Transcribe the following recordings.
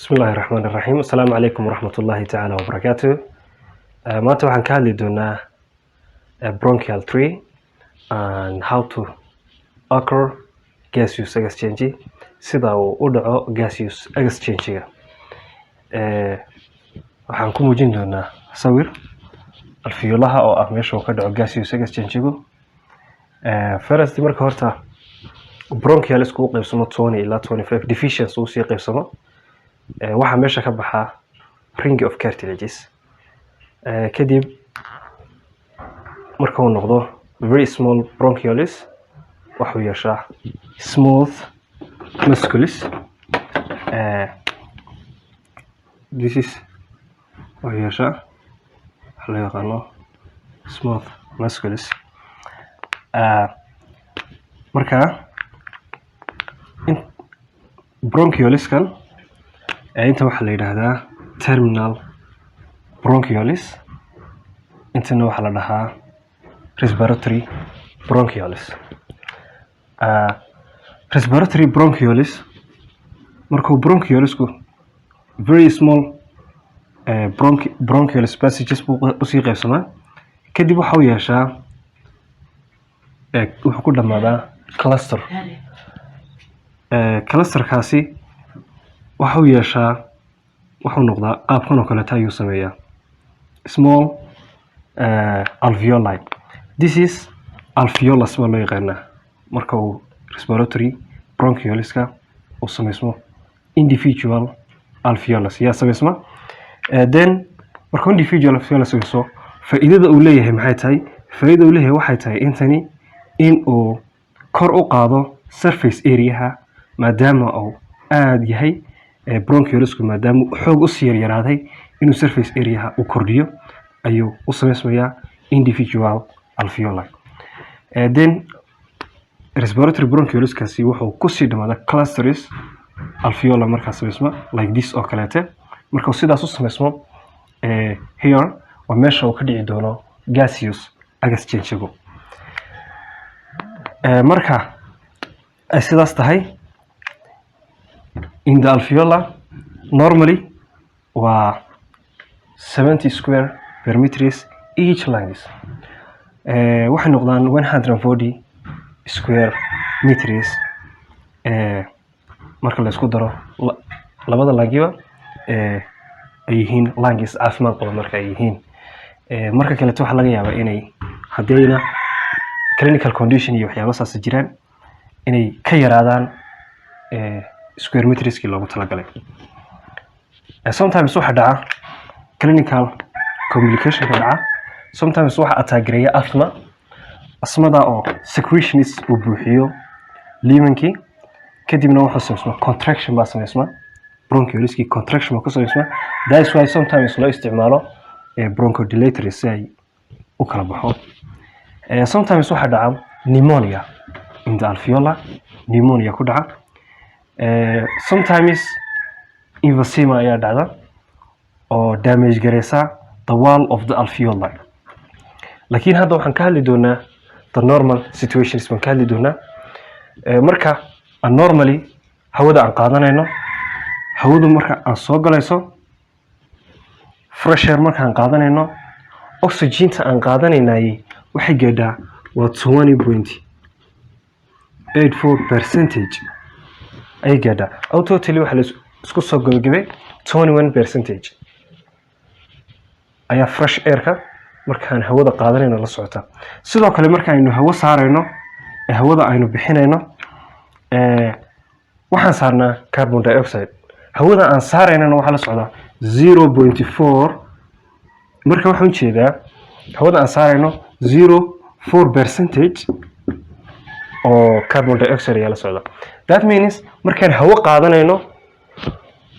بسم الله الرحمن الرحيم السلام عليكم ورحمة الله تعالى وبركاته maanta waxaan ka hadli doonaa bronchial tree and how to occur gaseous exchange sida uu u dhaco gaseous exchange-ga waxaan ku muujin doonaa sawir alfiyoolaha oo ah meesha uu ka dhaco gaseous exchange-gu first marka horta bronchial isku qaybsamo 20 ilaa 25 divisions uu sii qaybsamo waxa meesha ka baxa ring of cartilages kadib marka uu noqdo very small bronchioles wuxuu yeeshaa smooth musculus this is wuxuu yeeshaa waxa la yaqaano smooth musculus marka bronchioleskan inta waxa la yiraahdaa terminal bronchioles intana waxa la dhahaa respiratory bronchioles respiratory bronchioles marka bronchiolesku very small bronchial passages u sii qaybsamaa kadib waxa uu yeeshaa wuxuu ku dhamaadaa cluster clusterkaasi waxa uu yeeshaa wuxuu noqdaa qaabkan oo kale ayuu sameeyaa small alveoli this is alveolus ma loo yaqaanaa marka uu respiratory bronchioleska uu sameysmo individual alveolus yaa sameysma then marka individual alveolus sameysmo faa'iidada uu leeyahay maxay tahay faa'iidada uu leeyahay waxay tahay intani in uu kor u qaado surface area maadaama uu aad yahay bronchiolesku maadaama xoog u sii yaraaday inuu surface area uu kordhiyo ayuu u sameysmayaa individual alveoli then respiratory bronchioleskaasi wuxuu ku sii dhamaada clusters alveoli marka sameysma like this oo kaleete marka sidaas u sameysmo here waa meesha uu ka dhici doono gaseous exchange-gu marka ay sidaas tahay in the alveoli normally waa 70 square per meters each lungs waxay noqdaan 140 square meters marka la isku daro labada lungiba ay yihiin lungs caafimaad qaba marka ay yihiin marka kale waxa laga yaabaa inay hadayna clinical condition iyo waxyaabo saas jiraan inay ka yaraadaan square meters loogu talagalay sometimes waxa dhaca clinical communication ka dhaca sometimes waxa ataagireeya asmada oo secretions uu buuxiyo limanki kadibna waxa sameysma contraction baa sameysma bronchioleski contraction baa ku sameysma that's why sometimes loo isticmaalo bronchodilatory say u kala baxo sometimes waxa dhaca pneumonia in the alveoli pneumonia ku dhaca sometimes emphysema ayaa dhacda oo damage gareysa the wall of the alveoli laakiin hadda waxaan ka hadli doonaa the normal situations baan ka hadli doonaa marka normally hawada aan qaadanayno hawadu marka aan soo galayso fresh air marka aan qaadanayno oxygen-ta aan qaadanaynay waxay gaadhaa waa 20.84% ay gaadhaa totally waxa la isku soo gabagabay 21% ayaa fresh air-ka markaan hawada qaadanayno la socota sidoo kale marka aynu hawo saarayno hawada aynu bixinayno waxaan saarnaa carbon dioxide hawada aan saaraynana waxa la socda 0.4 marka waxaan jeedaa hawada aan saarayno 0.4% oo carbon dioxide ayaa la socda that means markaan hawo qaadanayno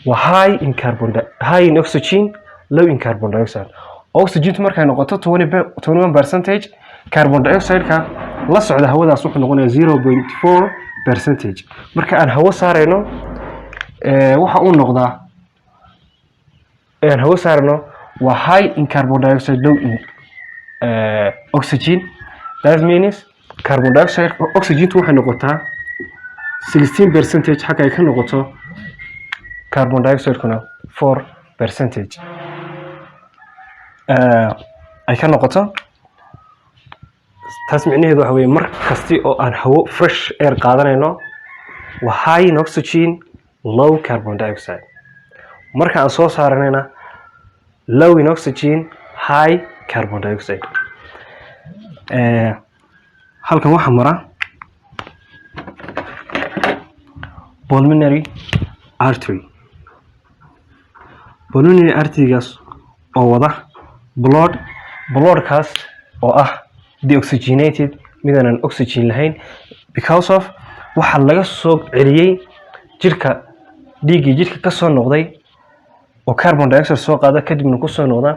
waa high in oxygen low in carbon dioxide oxygen markay noqoto 21% carbon dioxide ka la socda hawadaas wuxuu noqonayaa 0.4% marka aan hawo saarayno waxa uu noqdaa hawo saarayno waa high in carbon dioxide low in oxygen that means carbon dioxide oxygen waxay noqotaa 16% xagga ay ka noqoto carbon dioxide kuna 4% ay ka noqoto taas micnaheedu waxa weeye mar kasti oo aan hawo fresh air qaadanayno waa high in oxygen low carbon dioxide marka aan soo saaranayna low in oxygen high carbon dioxide halkan waxa mara pulmonary artery gaas oo wada blood kaas oo ah deoxygenated midaan oxygen lahayn because of waxa laga soo celiyay dhiigga ka soo noqday oo carbon dioxide soo qaada kadibna ku soo noqda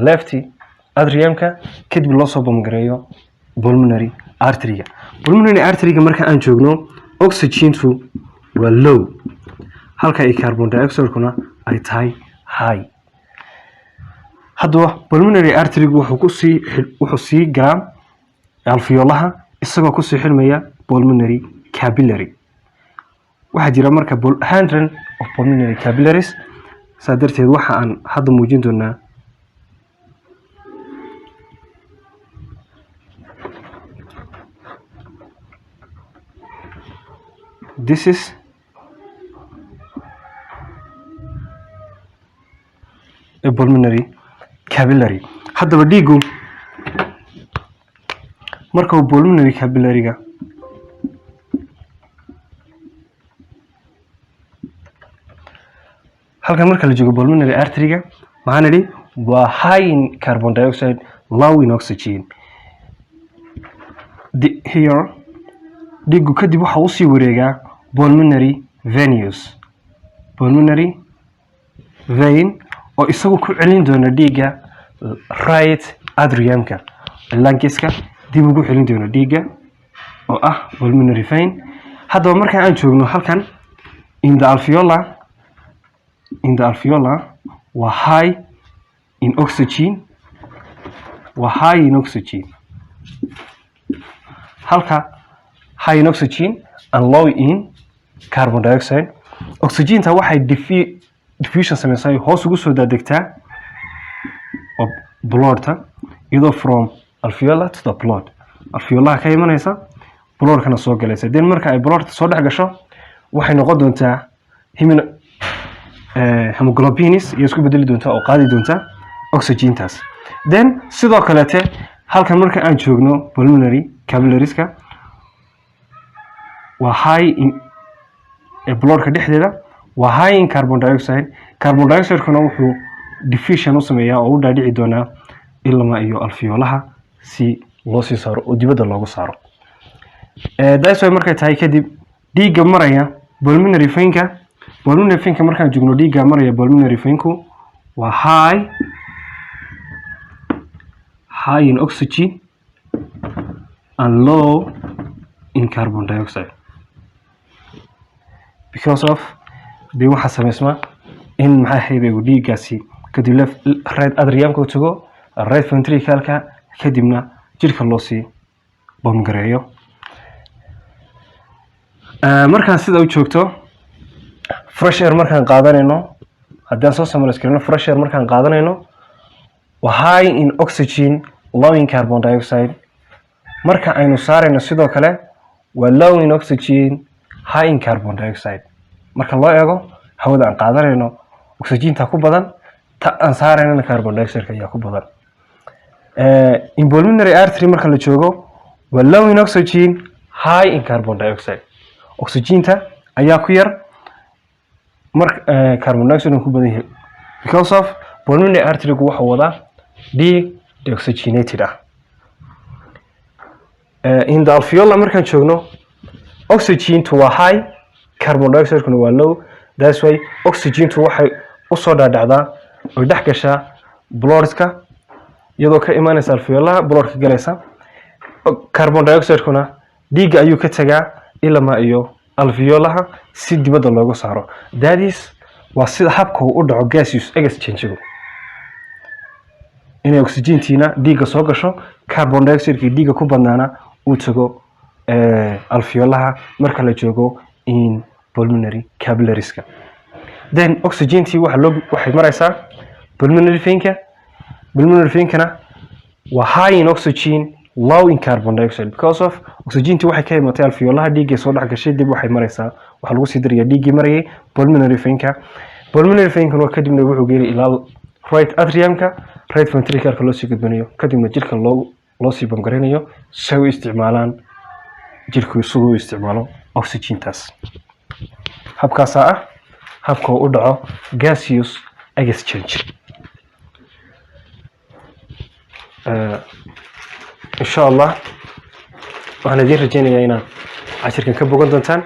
left atriumka kadib loo soo bamgareeyo pulmonary artery marka aan joogno oxygentu waa low halka ay carbon dioxide kuna ay tahay high haddaba pulmonary artery wuxuu sii galaa alveolaha isagoo ku sii xirmaya pulmonary capillary waxa jira marka 100 of pulmonary capillaries saadarteed waxa aan hadda muujin doonaa this is a pulmonary capillary haddaba dhiigu marka uu pulmonary capillary-ga halkan marka la joogo pulmonary artery-ga maxaan idhi waa high in carbon dioxide low in oxygen here dhiigu kadib waxa uu sii wareegaa pulmonary vein oo isagu ku celin doona dhiigga right atriumka lungs-ka dib ugu celin doona dhiigga oo ah pulmonary vein haddaba marka aan joogno halkan in the alveolar waa high in oxygen halka high in oxygen and low in carbon dioxide oxygenta waxay diffusion sameysay hoos ugu soo daadegtaa oo bloodta iyadoo from alveolar to the blood alveolaha ka imanaysa bloodkana soo galaysa then marka ay bloodta soo dhex gasho waxay noqon doontaa hemoglobins iyo isku bedeli doontaa oo qaadi doontaa oxygentaas then sidoo kaleete halkan marka aan joogno pulmonary capillarieska waa high in bloodka dhexdeeda waa high in carbon dioxide kuna wuxuu diffusion u sameeyaa oo u dhaadhici doonaa ilma iyo alveolaha si loo sii saaro oo dibadda loogu saaro that's why markay tahay kadib dhiigga maraya pulmonary veinka markaan joogno dhiigga maraya pulmonary veinku waa high in oxygen and low in carbon dioxide because of dee waxaa sameysma in maxaa hayday uu dhiiggaasi kadib right atriumka u tago right ventricalka kadibna jirka loo sii bamgareeyo markaan sida u joogto fresh air markaan qaadanayno haddaan soo samayskarno fresh air markaan qaadanayno waa high in oxygen low in carbon dioxide marka aynu saarayno sidoo kale waa low in oxygen high in carbon dioxide marka loo eego hawada aan qaadanayno oxygenta ku badan ta aan saaraynana carbon dioxide ayaa ku badan in pulmonary artery marka la joogo waa low in oxygen high in carbon dioxide oxygenta ayaa ku yar carbon dioxide ku badan yahay because of pulmonary artery ku waxa wada dhiig deoxygenated ah in the alveolar markaan joogno oxygentu waa high carbon dioxide kuna waa low that's why oxygentu waxay u soo dhaadhacdaa oo dhex gashaa bloodka iyadoo ka imaanaysa alveolaha bloodka galaysa carbon dioxide kuna dhiigga ayuu ka tagaa ilma iyo alveolaha si dibadda loogu saaro that is waa sida habka uu u dhaco gaseous exchange inay oxygentiina dhiigga soo gasho carbon dioxide dhiigga ku badnaana uu tago alveolaha marka la joogo in pulmonary capillarieska then oxygen tii waxay maraysaa pulmonary vein-ka. Pulmonary vein-kana waa high in oxygen, low in carbon dioxide because of oxygen tii waxay ka imatay alveolaha dhiigga soo dhex gashay dib waxay maraysaa waxa lagu sii darayaa dhiiggii marayay pulmonary vein-ka. Pulmonary vein-kana kadibna wuxuu geeyay ilaa right atrium-ka, right ventricle-ka loo sii gudbinayo kadibna jirka loo sii bamgareynayo si ay isticmaalaan jirku isugu isticmaalo oxygen-taas. habkaas habka u dhaco gaseous exchange. إن شاء الله وأنا دير رجينا هنا عشان كان بقول دونتان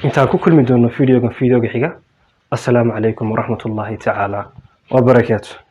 أنت كل من دون فيديو حاجة. السلام عليكم ورحمة الله تعالى وبركاته.